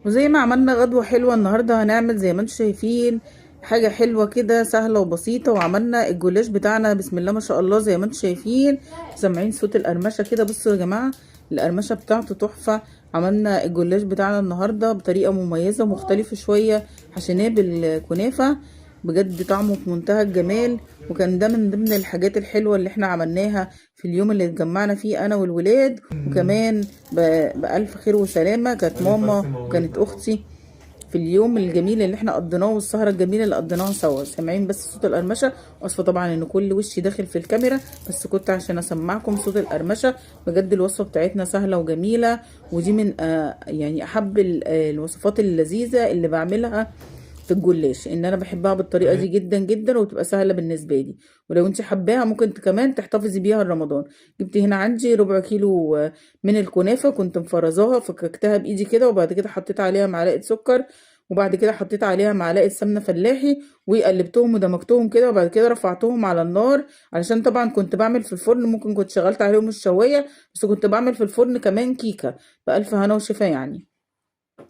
وزي ما عملنا غدوة حلوة النهاردة هنعمل زي ما انتم شايفين حاجة حلوة كده سهلة وبسيطة. وعملنا الجلاش بتاعنا بسم الله ما شاء الله زي ما انتم شايفين، سامعين صوت القرمشة كده. بصوا يا جماعة القرمشة بتاعته تحفة. عملنا الجلاش بتاعنا النهاردة بطريقة مميزة ومختلفة شوية، حشيناه بالكنافة، بجد طعمه في منتهى الجمال. وكان ده من ضمن الحاجات الحلوة اللي احنا عملناها في اليوم اللي اتجمعنا فيه انا والولاد. وكمان بألف خير وسلامة كانت ماما وكانت اختي في اليوم الجميل اللي احنا قضيناه والسهرة الجميلة اللي قضيناها سوا. سامعين بس صوت القرمشة. واسفة طبعا ان كل وشي داخل في الكاميرا، بس كنت عشان اسمعكم صوت القرمشة. بجد الوصفة بتاعتنا سهلة وجميلة، ودي من يعني احب الوصفات اللذيذة اللي بعملها في الجلاش، ان انا بحبها بالطريقه دي جدا جدا وبتبقى سهله بالنسبه لي. ولو انت حباها ممكن كمان تحتفظي بيها لرمضان. جبت هنا عندي ربع كيلو من الكنافه، كنت مفرزاها فككتها بايدي كده، وبعد كده حطيت عليها معلقه سكر، وبعد كده حطيت عليها معلقه سمنه فلاحي، وقلبتهم ودمجتهم كده، وبعد كده رفعتهم على النار. علشان طبعا كنت بعمل في الفرن، ممكن كنت شغلت عليهم الشوايه، بس كنت بعمل في الفرن كمان كيكه. بألف هنا وشفا يعني.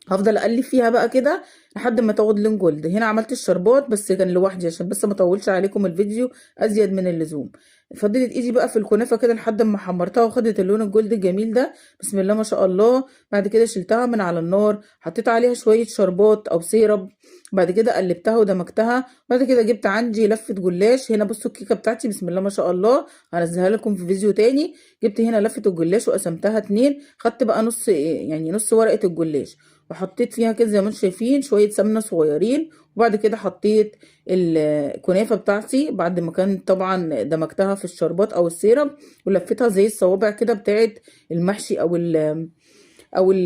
هفضل اقلب فيها بقى كده لحد ما تاخد لون جولد. هنا عملت الشربات بس كان لوحدي عشان بس ما اطولش عليكم الفيديو ازيد من اللزوم. فضلت ايدي بقى في الكنافه كده لحد ما حمرتها وخدت اللون الجولد الجميل ده بسم الله ما شاء الله. بعد كده شلتها من على النار، حطيت عليها شويه شربات او سيرب، بعد كده قلبتها ودمجتها. بعد كده جبت عندي لفه جلاش. هنا بصوا الكيكه بتاعتي بسم الله ما شاء الله، هنزلها لكم في فيديو تاني. جبت هنا لفه الجلاش وقسمتها اتنين، خدت بقى نص يعني نص ورقه الجلاش، وحطيت فيها كده زي ما انتم شايفين شويه سمنه صغيرين. وبعد كده حطيت الكنافه بتاعتي بعد ما كانت طبعا دمجتها في الشربات او السيرم، ولفتها زي الصوابع كده بتاعت المحشي او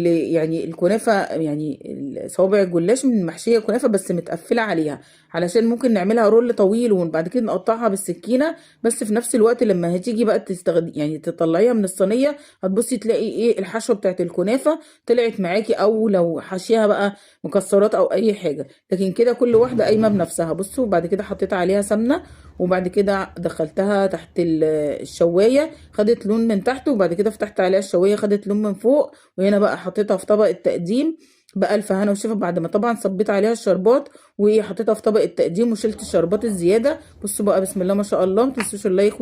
يعني الكنافه، يعني صوابع الجلاش من محشيه كنافه بس متقفله عليها، علشان ممكن نعملها رول طويل وبعد كده نقطعها بالسكينه. بس في نفس الوقت لما هتيجي بقى يعني تطلعيها من الصينيه، هتبصي تلاقي ايه الحشوه بتاعت الكنافه طلعت معاكي، او لو حشيها بقى مكسرات او اي حاجه. لكن كده كل واحده قايمه بنفسها. بصوا بعد كده حطيت عليها سمنه، وبعد كده دخلتها تحت الشوايه خدت لون من تحت، وبعد كده فتحت عليها الشوايه خدت لون من فوق. وهنا بقى حطيتها في طبق التقديم بألف هنا وشفا، بعد ما طبعا صبيت عليها الشربات وحطيتها في طبق التقديم وشلت الشربات الزيادة. بصوا بقى بسم الله ما شاء الله، متنسوش اللايك